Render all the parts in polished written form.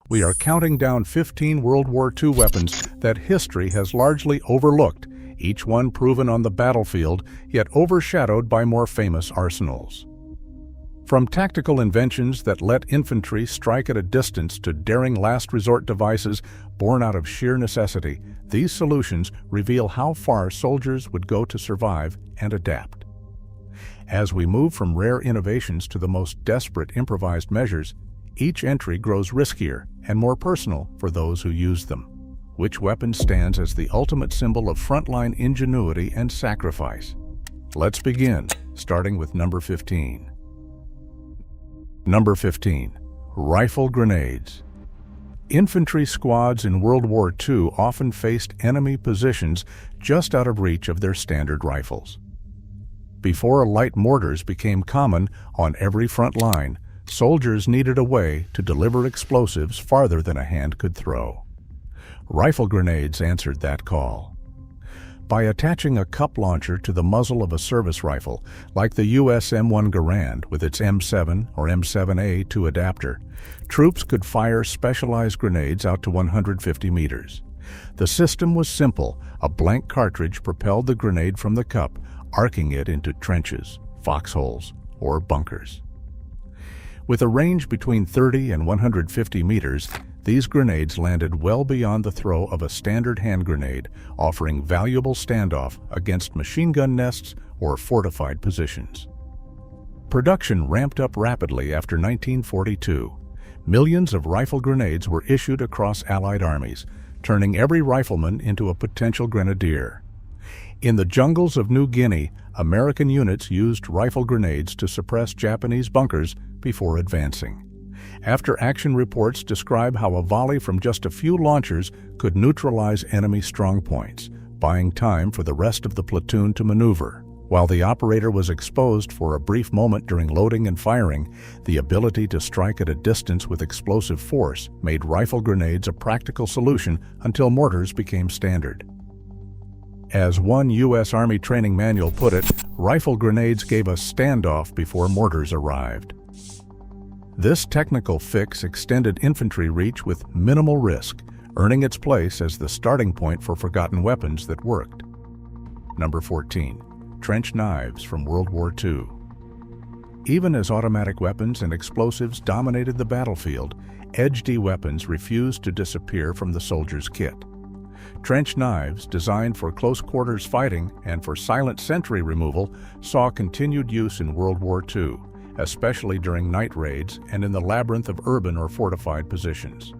We are counting down 15 World War II weapons that history has largely overlooked, each one proven on the battlefield, yet overshadowed by more famous arsenals. From tactical inventions that let infantry strike at a distance to daring last resort devices born out of sheer necessity, these solutions reveal how far soldiers would go to survive and adapt. As we move from rare innovations to the most desperate improvised measures, each entry grows riskier and more personal for those who use them. Which weapon stands as the ultimate symbol of frontline ingenuity and sacrifice? Let's begin, starting with number 15. Number 15. Rifle grenades. Infantry squads in World War II often faced enemy positions just out of reach of their standard rifles. Before light mortars became common on every front line, soldiers needed a way to deliver explosives farther than a hand could throw. Rifle grenades answered that call. By attaching a cup launcher to the muzzle of a service rifle, like the US M1 Garand with its M7 or M7A2 adapter, troops could fire specialized grenades out to 150 meters. The system was simple. A blank cartridge propelled the grenade from the cup, arcing it into trenches, foxholes, or bunkers. With a range between 30 and 150 meters, these grenades landed well beyond the throw of a standard hand grenade, offering valuable standoff against machine gun nests or fortified positions. Production ramped up rapidly after 1942. Millions of rifle grenades were issued across Allied armies, turning every rifleman into a potential grenadier. In the jungles of New Guinea, American units used rifle grenades to suppress Japanese bunkers before advancing. After-action reports describe how a volley from just a few launchers could neutralize enemy strongpoints, buying time for the rest of the platoon to maneuver. While the operator was exposed for a brief moment during loading and firing, the ability to strike at a distance with explosive force made rifle grenades a practical solution until mortars became standard. As one U.S. Army training manual put it, rifle grenades gave us standoff before mortars arrived. This technical fix extended infantry reach with minimal risk, earning its place as the starting point for forgotten weapons that worked. Number 14. Trench knives from World War II. Even as automatic weapons and explosives dominated the battlefield, edge-D weapons refused to disappear from the soldier's kit. Trench knives, designed for close-quarters fighting and for silent sentry removal, saw continued use in World War II, especially during night raids and in the labyrinth of urban or fortified positions.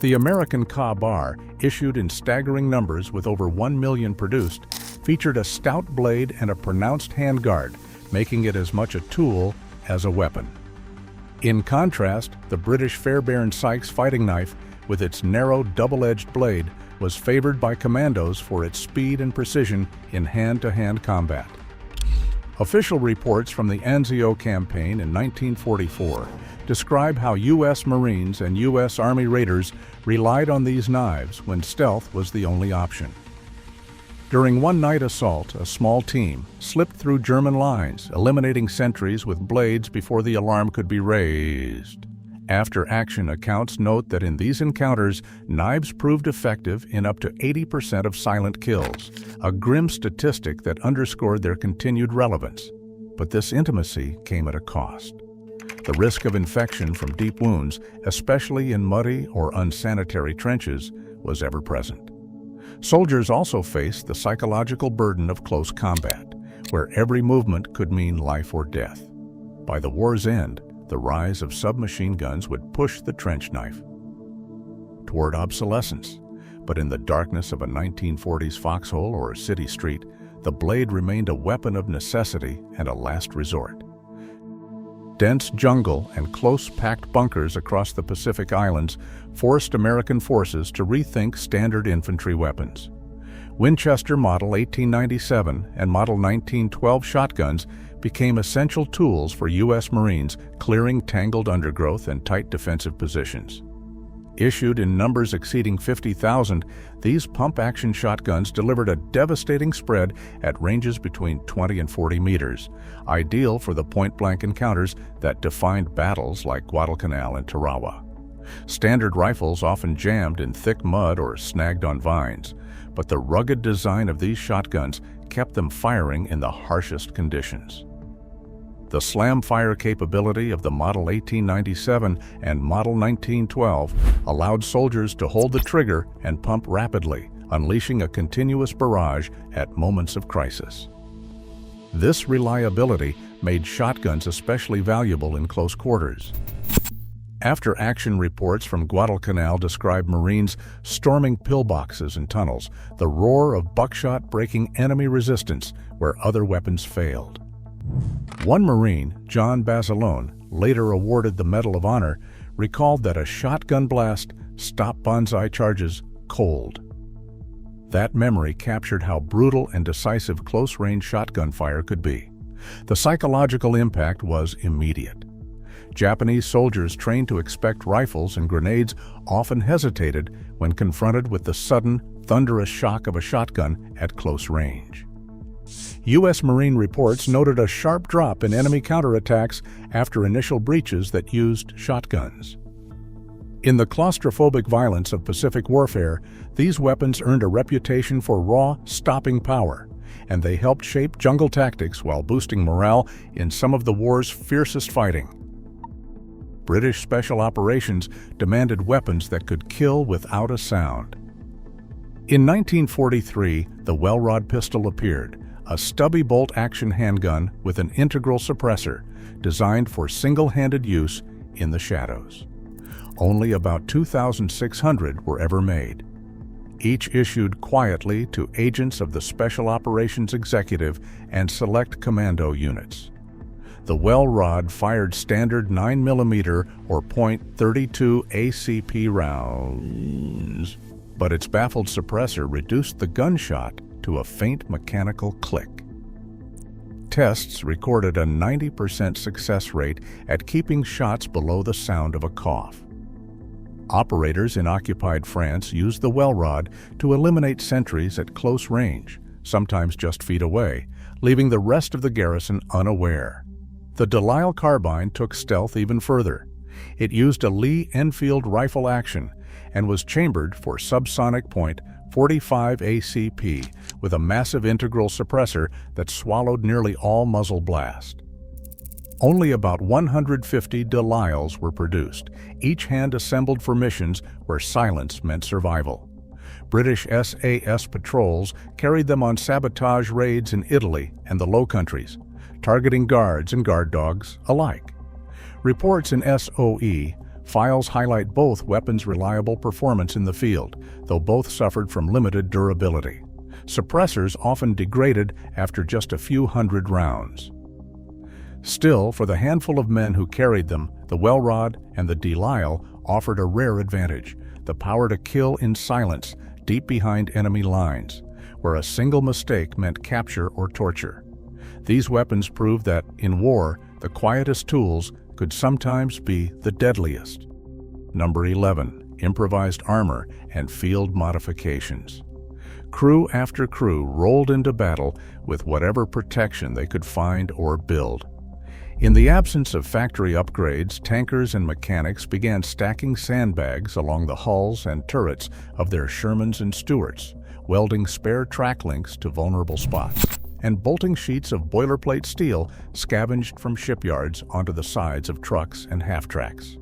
The American Ka-Bar, issued in staggering numbers with over 1 million produced, featured a stout blade and a pronounced handguard, making it as much a tool as a weapon. In contrast, the British Fairbairn Sykes fighting knife, with its narrow double-edged blade, was favored by commandos for its speed and precision in hand-to-hand combat. Official reports from the Anzio campaign in 1944 describe how U.S. Marines and U.S. Army raiders relied on these knives when stealth was the only option. During one night assault, a small team slipped through German lines, eliminating sentries with blades before the alarm could be raised. After-action accounts note that in these encounters, knives proved effective in up to 80% of silent kills, a grim statistic that underscored their continued relevance. But this intimacy came at a cost. The risk of infection from deep wounds, especially in muddy or unsanitary trenches, was ever present. Soldiers also faced the psychological burden of close combat, where every movement could mean life or death. By the war's end, the rise of submachine guns would push the trench knife toward obsolescence, but in the darkness of a 1940s foxhole or a city street, the blade remained a weapon of necessity and a last resort. Dense jungle and close-packed bunkers across the Pacific Islands forced American forces to rethink standard infantry weapons. Winchester Model 1897 and Model 1912 shotguns became essential tools for U.S. Marines clearing tangled undergrowth and tight defensive positions. Issued in numbers exceeding 50,000, these pump-action shotguns delivered a devastating spread at ranges between 20 and 40 meters, ideal for the point-blank encounters that defined battles like Guadalcanal and Tarawa. Standard rifles often jammed in thick mud or snagged on vines, but the rugged design of these shotguns kept them firing in the harshest conditions. The slam fire capability of the Model 1897 and Model 1912 allowed soldiers to hold the trigger and pump rapidly, unleashing a continuous barrage at moments of crisis. This reliability made shotguns especially valuable in close quarters. After-action reports from Guadalcanal describe Marines storming pillboxes and tunnels, the roar of buckshot breaking enemy resistance where other weapons failed. One Marine, John Basilone, later awarded the Medal of Honor, recalled that a shotgun blast stopped banzai charges cold. That memory captured how brutal and decisive close-range shotgun fire could be. The psychological impact was immediate. Japanese soldiers trained to expect rifles and grenades often hesitated when confronted with the sudden, thunderous shock of a shotgun at close range. U.S. Marine reports noted a sharp drop in enemy counterattacks after initial breaches that used shotguns. In the claustrophobic violence of Pacific warfare, these weapons earned a reputation for raw, stopping power, and they helped shape jungle tactics while boosting morale in some of the war's fiercest fighting. British special operations demanded weapons that could kill without a sound. In 1943, the Welrod pistol appeared, a stubby bolt-action handgun with an integral suppressor designed for single-handed use in the shadows. Only about 2,600 were ever made, each issued quietly to agents of the Special Operations Executive and Select Commando units. The Welrod fired standard 9mm or .32 ACP rounds, but its baffled suppressor reduced the gunshot to a faint mechanical click. Tests recorded a 90% success rate at keeping shots below the sound of a cough. Operators in occupied France used the Welrod to eliminate sentries at close range, sometimes just feet away, leaving the rest of the garrison unaware. The Delisle carbine took stealth even further. It used a Lee Enfield rifle action and was chambered for subsonic .45 ACP with a massive integral suppressor that swallowed nearly all muzzle blast. Only about 150 Delisles were produced, each hand-assembled for missions where silence meant survival. British SAS patrols carried them on sabotage raids in Italy and the Low Countries, targeting guards and guard dogs alike. Reports in SOE files highlight both weapons' reliable performance in the field, though both suffered from limited durability. Suppressors often degraded after just a few hundred rounds. Still, for the handful of men who carried them, the Welrod and the Delisle offered a rare advantage: the power to kill in silence deep behind enemy lines, where a single mistake meant capture or torture. These weapons proved that, in war, the quietest tools could sometimes be the deadliest. Number 11. Improvised armor and field modifications. Crew after crew rolled into battle with whatever protection they could find or build. In the absence of factory upgrades, tankers and mechanics began stacking sandbags along the hulls and turrets of their Shermans and Stuarts, welding spare track links to vulnerable spots, and bolting sheets of boilerplate steel scavenged from shipyards onto the sides of trucks and half-tracks.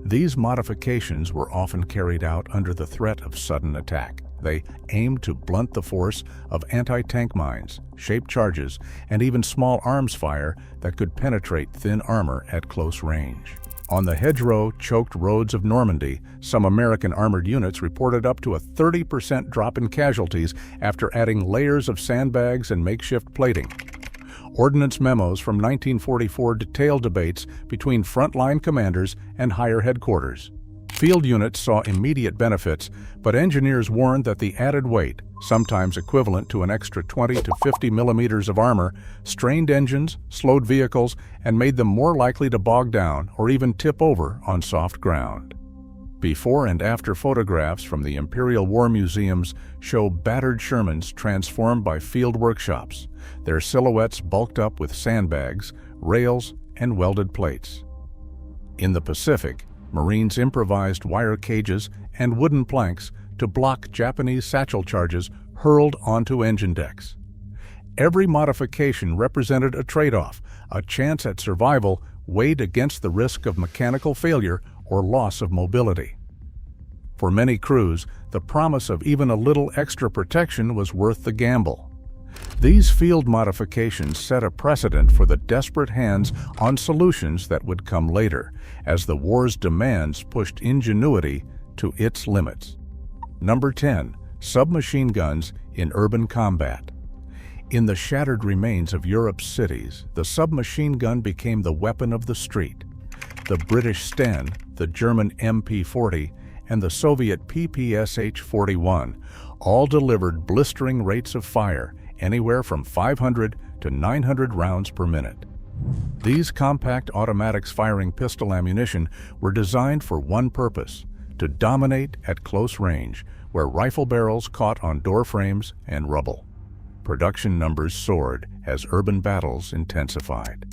These modifications were often carried out under the threat of sudden attack. They aimed to blunt the force of anti-tank mines, shaped charges, and even small arms fire that could penetrate thin armor at close range. On the hedgerow-choked roads of Normandy, some American armored units reported up to a 30% drop in casualties after adding layers of sandbags and makeshift plating. Ordnance memos from 1944 detail debates between frontline commanders and higher headquarters. Field units saw immediate benefits, but engineers warned that the added weight, sometimes equivalent to an extra 20 to 50 millimeters of armor, strained engines, slowed vehicles, and made them more likely to bog down or even tip over on soft ground. Before and after photographs from the Imperial War Museums show battered Shermans transformed by field workshops, their silhouettes bulked up with sandbags, rails, and welded plates. In the Pacific, Marines improvised wire cages and wooden planks to block Japanese satchel charges hurled onto engine decks. Every modification represented a trade-off, a chance at survival weighed against the risk of mechanical failure or loss of mobility. For many crews, the promise of even a little extra protection was worth the gamble. These field modifications set a precedent for the desperate hands-on solutions that would come later, as the war's demands pushed ingenuity to its limits. Number 10. Submachine guns in urban combat. In the shattered remains of Europe's cities, the submachine gun became the weapon of the street. The British Sten, the German MP-40, and the Soviet PPSH-41 all delivered blistering rates of fire, anywhere from 500 to 900 rounds per minute. These compact automatics firing pistol ammunition were designed for one purpose: to dominate at close range, where rifle barrels caught on door frames and rubble. Production numbers soared as urban battles intensified.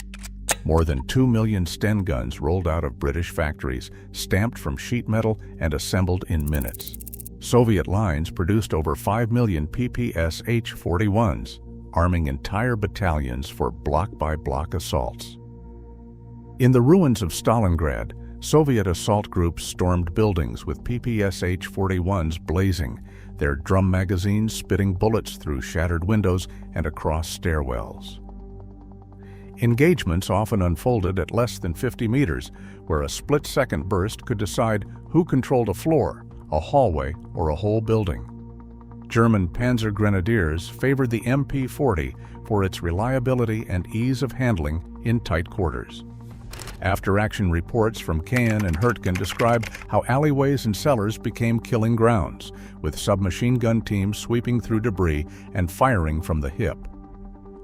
More than 2 million Sten guns rolled out of British factories, stamped from sheet metal and assembled in minutes. Soviet lines produced over 5 million PPSH-41s, arming entire battalions for block-by-block assaults. In the ruins of Stalingrad, Soviet assault groups stormed buildings with PPSH-41s blazing, their drum magazines spitting bullets through shattered windows and across stairwells. Engagements often unfolded at less than 50 meters, where a split-second burst could decide who controlled a floor, a hallway, or a whole building. German Panzer Grenadiers favored the MP-40 for its reliability and ease of handling in tight quarters. After-action reports from Caen and Hurtgen described how alleyways and cellars became killing grounds, with submachine gun teams sweeping through debris and firing from the hip.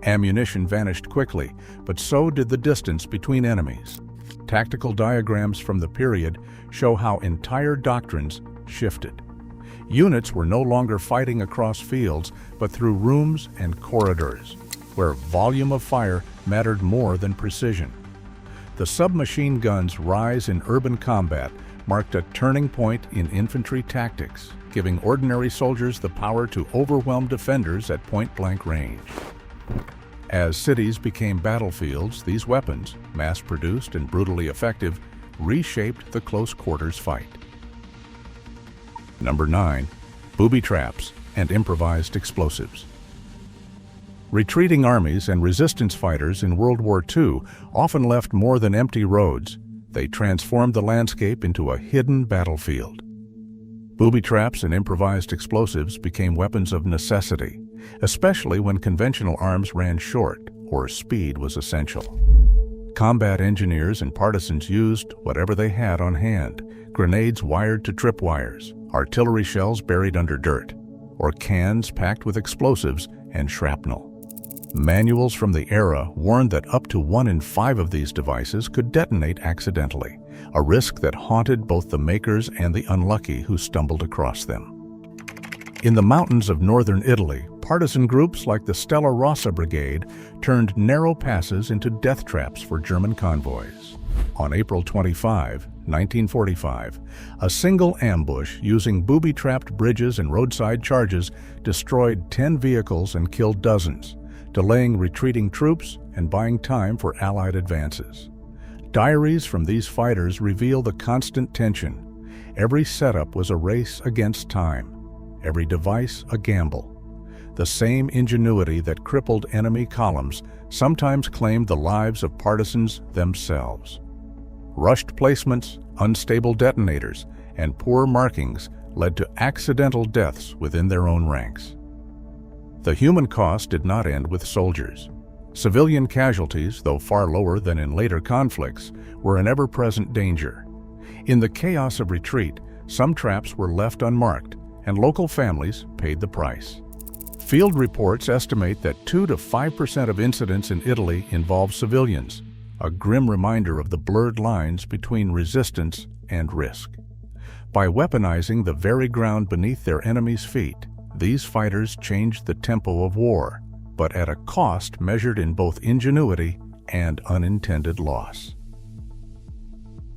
Ammunition vanished quickly, but so did the distance between enemies. Tactical diagrams from the period show how entire doctrines shifted. Units were no longer fighting across fields, but through rooms and corridors, where volume of fire mattered more than precision. The submachine gun's rise in urban combat marked a turning point in infantry tactics, giving ordinary soldiers the power to overwhelm defenders at point-blank range. As cities became battlefields, these weapons, mass-produced and brutally effective, reshaped the close-quarters fight. Number 9. Booby traps and improvised explosives. Retreating armies and resistance fighters in World War II often left more than empty roads. They transformed the landscape into a hidden battlefield. Booby traps and improvised explosives became weapons of necessity, especially when conventional arms ran short or speed was essential. Combat engineers and partisans used whatever they had on hand: grenades wired to tripwires, artillery shells buried under dirt, or cans packed with explosives and shrapnel. Manuals from the era warned that up to 1 in 5 of these devices could detonate accidentally, a risk that haunted both the makers and the unlucky who stumbled across them. In the mountains of northern Italy, partisan groups like the Stella Rossa Brigade turned narrow passes into death traps for German convoys. On April 25, 1945, a single ambush using booby-trapped bridges and roadside charges destroyed 10 vehicles and killed dozens, delaying retreating troops and buying time for Allied advances. Diaries from these fighters reveal the constant tension. Every setup was a race against time, every device a gamble. The same ingenuity that crippled enemy columns sometimes claimed the lives of partisans themselves. Rushed placements, unstable detonators, and poor markings led to accidental deaths within their own ranks. The human cost did not end with soldiers. Civilian casualties, though far lower than in later conflicts, were an ever-present danger. In the chaos of retreat, some traps were left unmarked, and local families paid the price. Field reports estimate that 2 to 5% of incidents in Italy involve civilians, a grim reminder of the blurred lines between resistance and risk. By weaponizing the very ground beneath their enemies' feet, these fighters changed the tempo of war, but at a cost measured in both ingenuity and unintended loss.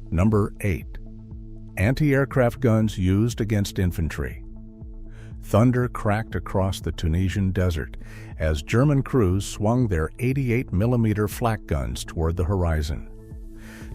Number 8. Anti-aircraft guns used against infantry. Thunder cracked across the Tunisian desert as German crews swung their 88mm flak guns toward the horizon.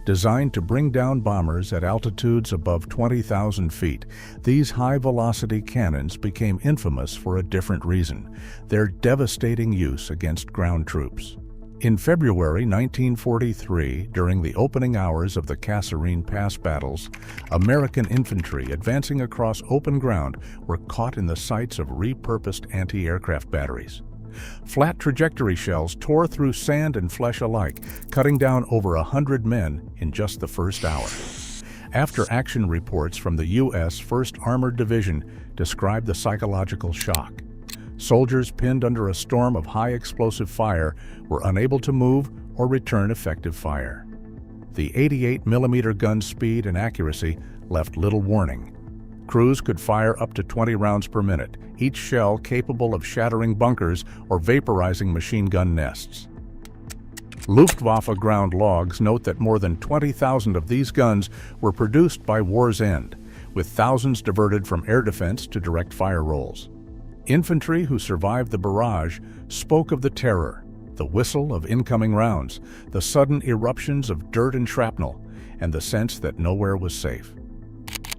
Designed to bring down bombers at altitudes above 20,000 feet, these high-velocity cannons became infamous for a different reason: their devastating use against ground troops. In February 1943, during the opening hours of the Kasserine Pass battles, American infantry advancing across open ground were caught in the sights of repurposed anti-aircraft batteries. Flat trajectory shells tore through sand and flesh alike, cutting down over 100 men in just the first hour. After-action reports from the U.S. 1st Armored Division described the psychological shock. Soldiers pinned under a storm of high-explosive fire were unable to move or return effective fire. The 88mm gun speed and accuracy left little warning. Crews could fire up to 20 rounds per minute, each shell capable of shattering bunkers or vaporizing machine gun nests. Luftwaffe ground logs note that more than 20,000 of these guns were produced by war's end, with thousands diverted from air defense to direct fire roles. Infantry who survived the barrage spoke of the terror, the whistle of incoming rounds, the sudden eruptions of dirt and shrapnel, and the sense that nowhere was safe.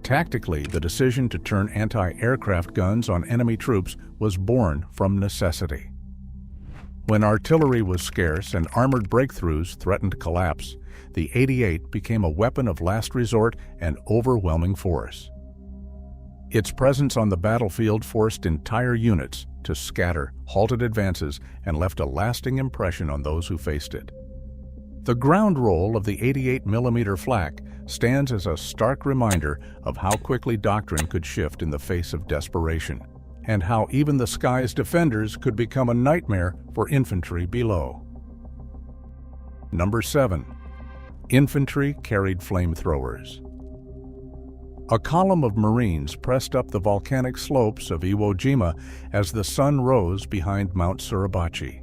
Tactically, the decision to turn anti-aircraft guns on enemy troops was born from necessity. When artillery was scarce and armored breakthroughs threatened collapse, the 88 became a weapon of last resort and overwhelming force. Its presence on the battlefield forced entire units to scatter, halted advances, and left a lasting impression on those who faced it. The ground roll of the 88mm flak stands as a stark reminder of how quickly doctrine could shift in the face of desperation, and how even the sky's defenders could become a nightmare for infantry below. Number 7. Infantry carried flamethrowers. A column of Marines pressed up the volcanic slopes of Iwo Jima as the sun rose behind Mount Suribachi.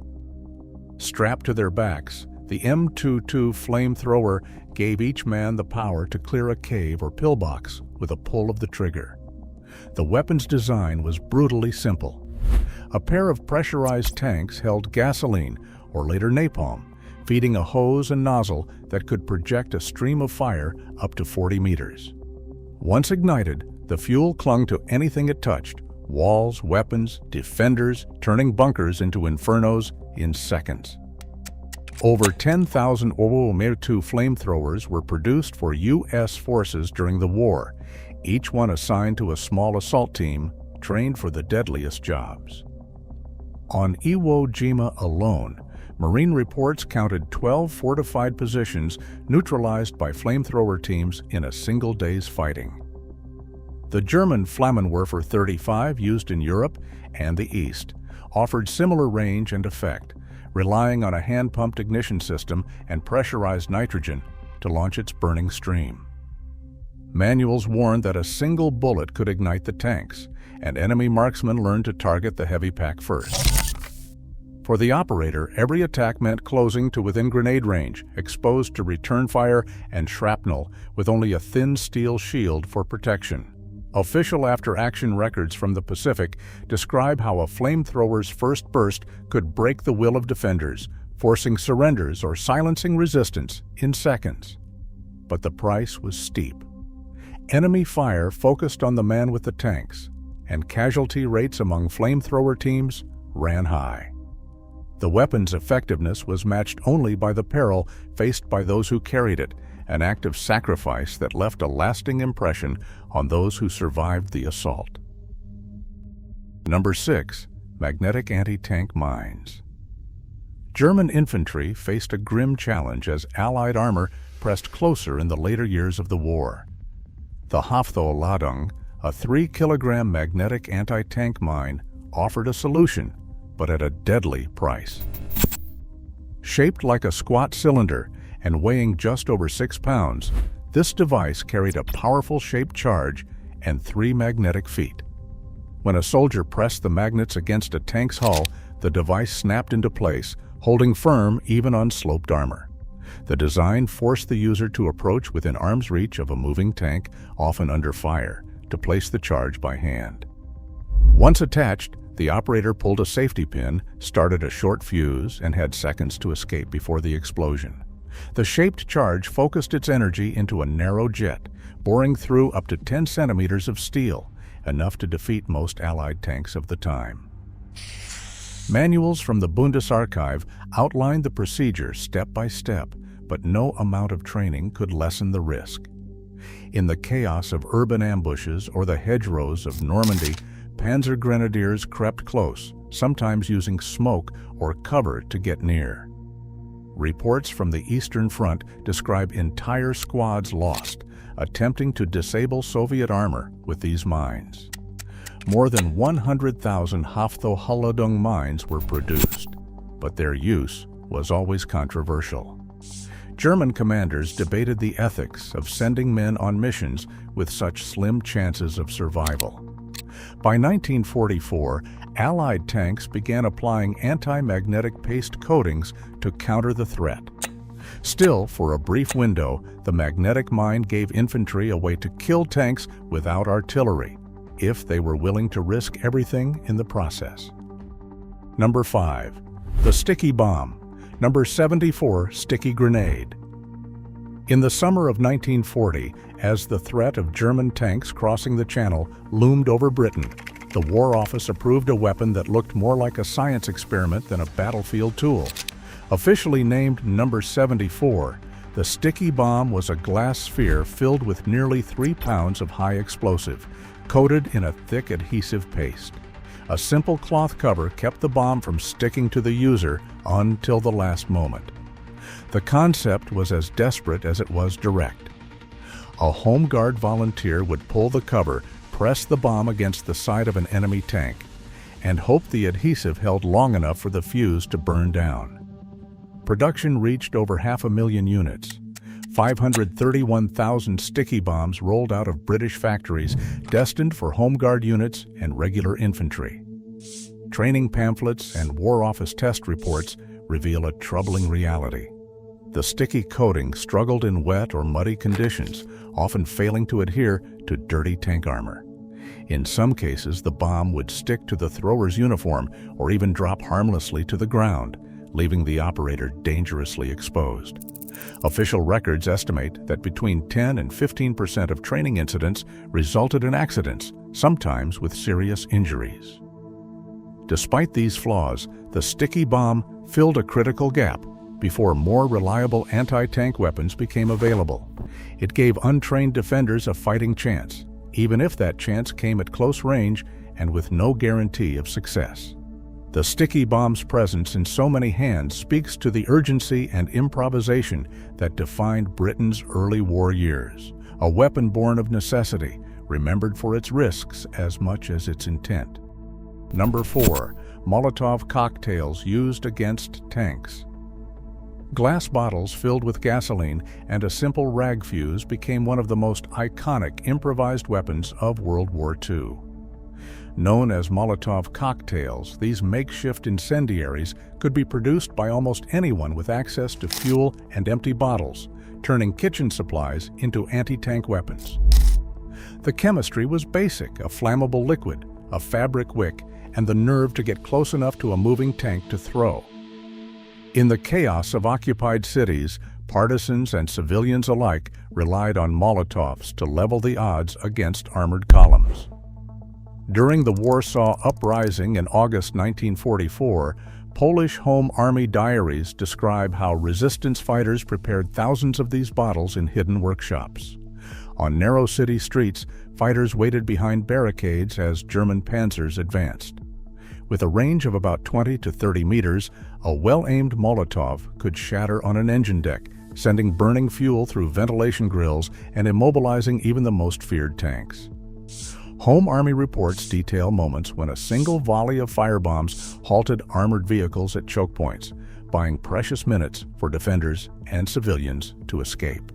Strapped to their backs, the M22 flamethrower gave each man the power to clear a cave or pillbox with a pull of the trigger. The weapon's design was brutally simple. A pair of pressurized tanks held gasoline, or later napalm, feeding a hose and nozzle that could project a stream of fire up to 40 meters. Once ignited, the fuel clung to anything it touched: walls, weapons, defenders, turning bunkers into infernos in seconds. Over 10,000 WW2 flamethrowers were produced for U.S. forces during the war, each one assigned to a small assault team trained for the deadliest jobs. On Iwo Jima alone, Marine reports counted 12 fortified positions neutralized by flamethrower teams in a single day's fighting. The German Flammenwerfer 35, used in Europe and the East, offered similar range and effect, relying on a hand-pumped ignition system and pressurized nitrogen to launch its burning stream. Manuals warned that a single bullet could ignite the tanks, and enemy marksmen learned to target the heavy pack first. For the operator, every attack meant closing to within grenade range, exposed to return fire and shrapnel, with only a thin steel shield for protection. Official after-action records from the Pacific describe how a flamethrower's first burst could break the will of defenders, forcing surrenders or silencing resistance in seconds. But the price was steep. Enemy fire focused on the man with the tanks, and casualty rates among flamethrower teams ran high. The weapon's effectiveness was matched only by the peril faced by those who carried it, an act of sacrifice that left a lasting impression on those who survived the assault. Number 6. Magnetic anti-tank mines. German infantry faced a grim challenge as Allied armor pressed closer in the later years of the war. The Hafthor-Ladung, a 3-kilogram magnetic anti-tank mine, offered a solution, but at a deadly price. Shaped like a squat cylinder and weighing just over 6 pounds, this device carried a powerful shaped charge and 3 magnetic feet. When a soldier pressed the magnets against a tank's hull, the device snapped into place, holding firm even on sloped armor. The design forced the user to approach within arm's reach of a moving tank, often under fire, to place the charge by hand. Once attached, the operator pulled a safety pin, started a short fuse, and had seconds to escape before the explosion. The shaped charge focused its energy into a narrow jet, boring through up to 10 centimeters of steel, enough to defeat most Allied tanks of the time. Manuals from the Bundesarchiv outlined the procedure step by step, but no amount of training could lessen the risk. In the chaos of urban ambushes or the hedgerows of Normandy, Panzer Grenadiers crept close, sometimes using smoke or cover to get near. Reports from the Eastern Front describe entire squads lost, attempting to disable Soviet armor with these mines. More than 100,000 Haftholudung mines were produced, but their use was always controversial. German commanders debated the ethics of sending men on missions with such slim chances of survival. By 1944, Allied tanks began applying anti-magnetic paste coatings to counter the threat. Still, for a brief window, the magnetic mine gave infantry a way to kill tanks without artillery, if they were willing to risk everything in the process. Number 5. The sticky bomb. Number 74, sticky grenade. In the summer of 1940, as the threat of German tanks crossing the Channel loomed over Britain, the War Office approved a weapon that looked more like a science experiment than a battlefield tool. Officially named Number 74, the sticky bomb was a glass sphere filled with nearly 3 pounds of high explosive, coated in a thick adhesive paste. A simple cloth cover kept the bomb from sticking to the user until the last moment. The concept was as desperate as it was direct. A Home Guard volunteer would pull the cover, press the bomb against the side of an enemy tank, and hope the adhesive held long enough for the fuse to burn down. Production reached over 500,000 units. 531,000 sticky bombs rolled out of British factories destined for Home Guard units and regular infantry. Training pamphlets and War Office test reports reveal a troubling reality. The sticky coating struggled in wet or muddy conditions, often failing to adhere to dirty tank armor. In some cases, the bomb would stick to the thrower's uniform or even drop harmlessly to the ground, leaving the operator dangerously exposed. Official records estimate that between 10 and 15% of training incidents resulted in accidents, sometimes with serious injuries. Despite these flaws, the sticky bomb filled a critical gap before more reliable anti-tank weapons became available. It gave untrained defenders a fighting chance, even if that chance came at close range and with no guarantee of success. The sticky bomb's presence in so many hands speaks to the urgency and improvisation that defined Britain's early war years, a weapon born of necessity, remembered for its risks as much as its intent. Number 4. Molotov cocktails used against tanks. Glass bottles filled with gasoline and a simple rag fuse became one of the most iconic improvised weapons of World War II. Known as Molotov cocktails, these makeshift incendiaries could be produced by almost anyone with access to fuel and empty bottles, turning kitchen supplies into anti-tank weapons. The chemistry was basic: a flammable liquid, a fabric wick, and the nerve to get close enough to a moving tank to throw. In the chaos of occupied cities, partisans and civilians alike relied on Molotovs to level the odds against armored columns. During the Warsaw Uprising in August 1944, Polish Home Army diaries describe how resistance fighters prepared thousands of these bottles in hidden workshops. On narrow city streets, fighters waited behind barricades as German panzers advanced. With a range of about 20 to 30 meters, a well-aimed Molotov could shatter on an engine deck, sending burning fuel through ventilation grills and immobilizing even the most feared tanks. Home Army reports detail moments when a single volley of firebombs halted armored vehicles at choke points, buying precious minutes for defenders and civilians to escape.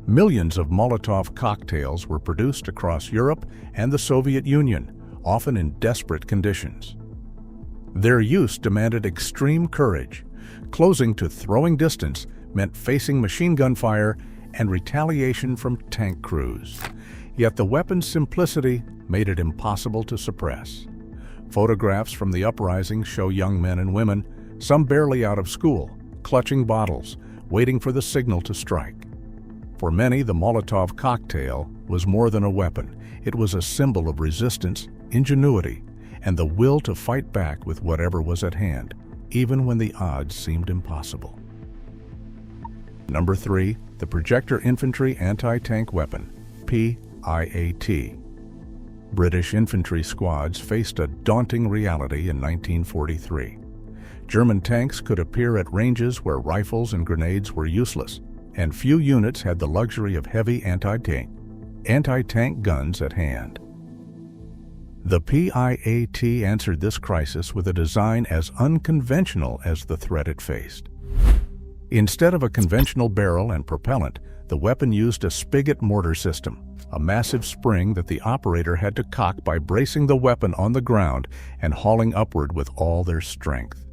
Millions of Molotov cocktails were produced across Europe and the Soviet Union, often in desperate conditions. Their use demanded extreme courage. Closing to throwing distance meant facing machine gun fire and retaliation from tank crews. Yet the weapon's simplicity made it impossible to suppress. Photographs from the uprising show young men and women, some barely out of school, clutching bottles, waiting for the signal to strike. For many, the Molotov cocktail was more than a weapon. It was a symbol of resistance, ingenuity, and the will to fight back with whatever was at hand, even when the odds seemed impossible. Number 3. The Projector Infantry Anti-Tank Weapon, PIAT. British infantry squads faced a daunting reality in 1943. German tanks could appear at ranges where rifles and grenades were useless, and few units had the luxury of heavy anti-tank guns at hand. The PIAT answered this crisis with a design as unconventional as the threat it faced. Instead of a conventional barrel and propellant, the weapon used a spigot mortar system, a massive spring that the operator had to cock by bracing the weapon on the ground and hauling upward with all their strength.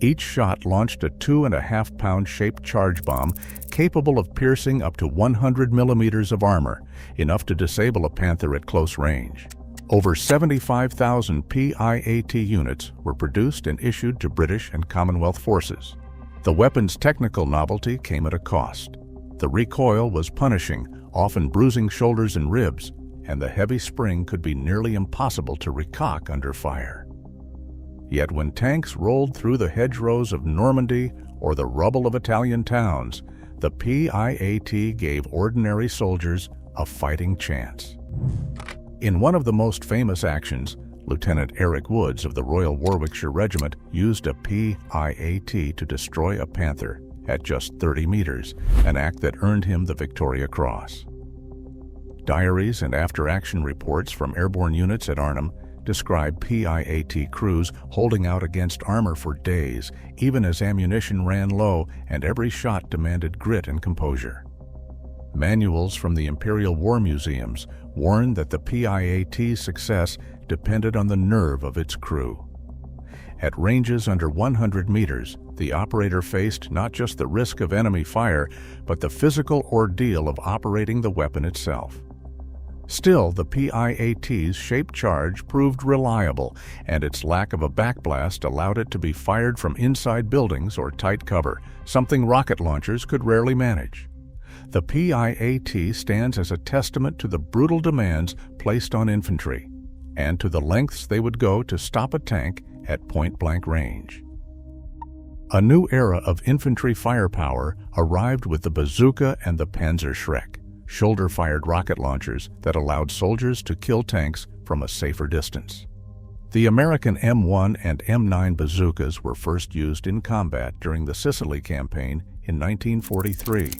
Each shot launched a 2.5-pound shaped charge bomb capable of piercing up to 100 millimeters of armor, enough to disable a Panther at close range. Over 75,000 PIAT units were produced and issued to British and Commonwealth forces. The weapon's technical novelty came at a cost. The recoil was punishing, often bruising shoulders and ribs, and the heavy spring could be nearly impossible to recock under fire. Yet when tanks rolled through the hedgerows of Normandy or the rubble of Italian towns, the PIAT gave ordinary soldiers a fighting chance. In one of the most famous actions, Lieutenant Eric Woods of the Royal Warwickshire Regiment used a PIAT to destroy a Panther at just 30 meters, an act that earned him the Victoria Cross. Diaries and after-action reports from airborne units at Arnhem describe PIAT crews holding out against armor for days, even as ammunition ran low and every shot demanded grit and composure. Manuals from the Imperial War Museums warned that the PIAT's success depended on the nerve of its crew. At ranges under 100 meters, the operator faced not just the risk of enemy fire, but the physical ordeal of operating the weapon itself. Still, the PIAT's shaped charge proved reliable, and its lack of a backblast allowed it to be fired from inside buildings or tight cover, something rocket launchers could rarely manage. The PIAT stands as a testament to the brutal demands placed on infantry, and to the lengths they would go to stop a tank at point-blank range. A new era of infantry firepower arrived with the Bazooka and the Panzerschreck, shoulder-fired rocket launchers that allowed soldiers to kill tanks from a safer distance. The American M1 and M9 bazookas were first used in combat during the Sicily campaign in 1943.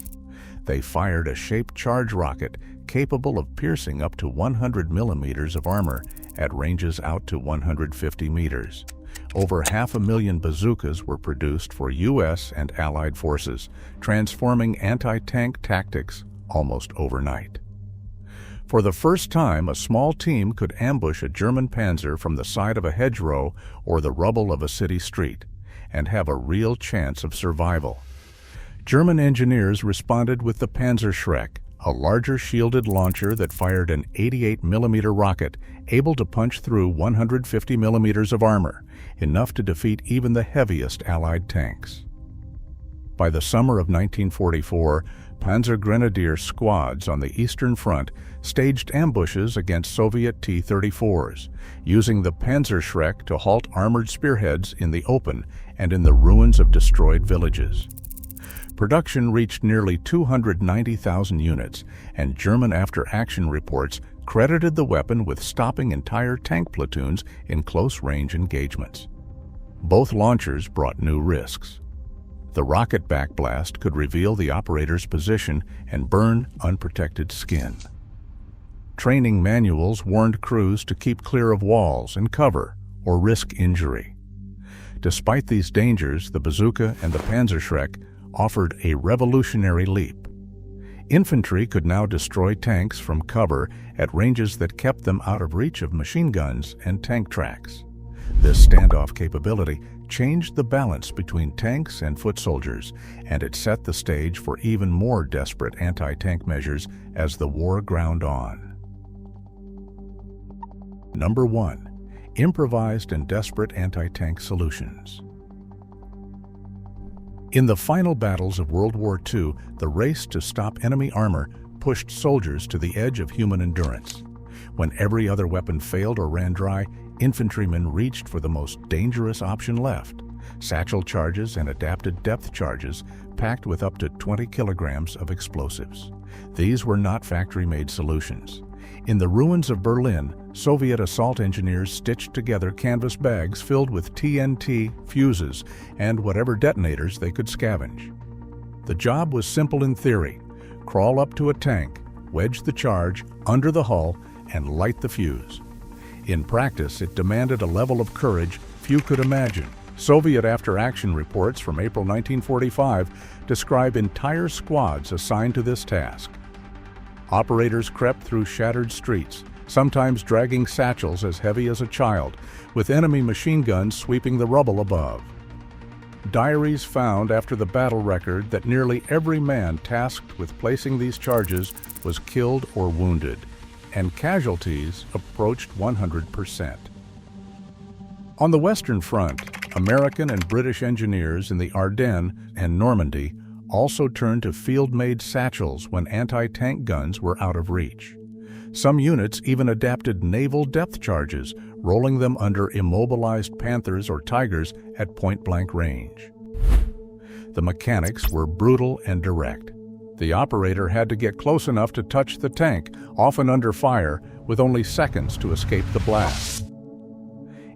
They fired a shaped charge rocket capable of piercing up to 100 millimeters of armor at ranges out to 150 meters. Over 500,000 bazookas were produced for U.S. and Allied forces, transforming anti-tank tactics almost overnight. For the first time, a small team could ambush a German panzer from the side of a hedgerow or the rubble of a city street and have a real chance of survival. German engineers responded with the Panzerschreck, a larger shielded launcher that fired an 88mm rocket able to punch through 150 millimeters of armor, enough to defeat even the heaviest Allied tanks. By the summer of 1944, Panzer Grenadier squads on the Eastern Front staged ambushes against Soviet T-34s, using the Panzerschreck to halt armored spearheads in the open and in the ruins of destroyed villages. Production reached nearly 290,000 units, and German after-action reports credited the weapon with stopping entire tank platoons in close-range engagements. Both launchers brought new risks. The rocket backblast could reveal the operator's position and burn unprotected skin. Training manuals warned crews to keep clear of walls and cover or risk injury. Despite these dangers, the Bazooka and the Panzerschreck offered a revolutionary leap. Infantry could now destroy tanks from cover at ranges that kept them out of reach of machine guns and tank tracks. This standoff capability changed the balance between tanks and foot soldiers, and it set the stage for even more desperate anti-tank measures as the war ground on. Number 1. Improvised and desperate anti-tank solutions. In the final battles of World War II, the race to stop enemy armor pushed soldiers to the edge of human endurance. When every other weapon failed or ran dry, infantrymen reached for the most dangerous option left: satchel charges and adapted depth charges packed with up to 20 kilograms of explosives. These were not factory-made solutions. In the ruins of Berlin, Soviet assault engineers stitched together canvas bags filled with TNT, fuses, and whatever detonators they could scavenge. The job was simple in theory: crawl up to a tank, wedge the charge under the hull, and light the fuse. In practice, it demanded a level of courage few could imagine. Soviet after-action reports from April 1945 describe entire squads assigned to this task. Operators crept through shattered streets, sometimes dragging satchels as heavy as a child, with enemy machine guns sweeping the rubble above. Diaries found after the battle record that nearly every man tasked with placing these charges was killed or wounded, and casualties approached 100%. On the Western Front, American and British engineers in the Ardennes and Normandy also turned to field-made satchels when anti-tank guns were out of reach. Some units even adapted naval depth charges, rolling them under immobilized Panthers or Tigers at point-blank range. The mechanics were brutal and direct. The operator had to get close enough to touch the tank, often under fire, with only seconds to escape the blast.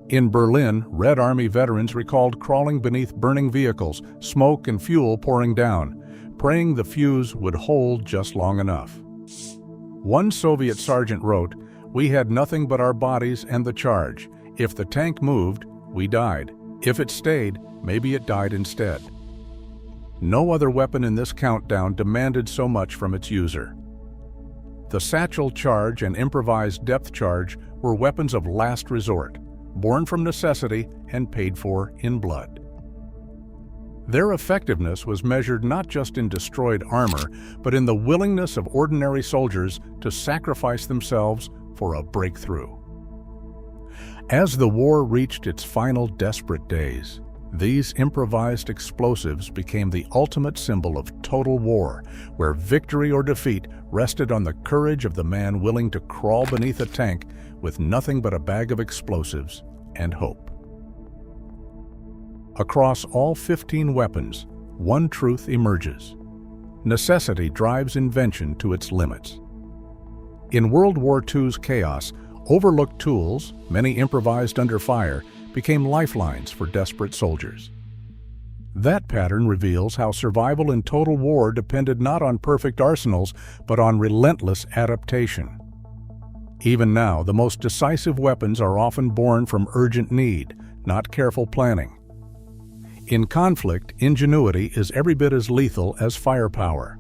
In Berlin, Red Army veterans recalled crawling beneath burning vehicles, smoke and fuel pouring down, praying the fuse would hold just long enough. One Soviet sergeant wrote, "We had nothing but our bodies and the charge. If the tank moved, we died. If it stayed, maybe it died instead." No other weapon in this countdown demanded so much from its user. The satchel charge and improvised depth charge were weapons of last resort, born from necessity and paid for in blood. Their effectiveness was measured not just in destroyed armor, but in the willingness of ordinary soldiers to sacrifice themselves for a breakthrough. As the war reached its final desperate days, these improvised explosives became the ultimate symbol of total war, where victory or defeat rested on the courage of the man willing to crawl beneath a tank with nothing but a bag of explosives and hope. Across all 15 weapons, one truth emerges: necessity drives invention to its limits. In World War II's chaos, overlooked tools, many improvised under fire, became lifelines for desperate soldiers. That pattern reveals how survival in total war depended not on perfect arsenals, but on relentless adaptation. Even now, the most decisive weapons are often born from urgent need, not careful planning. In conflict, ingenuity is every bit as lethal as firepower.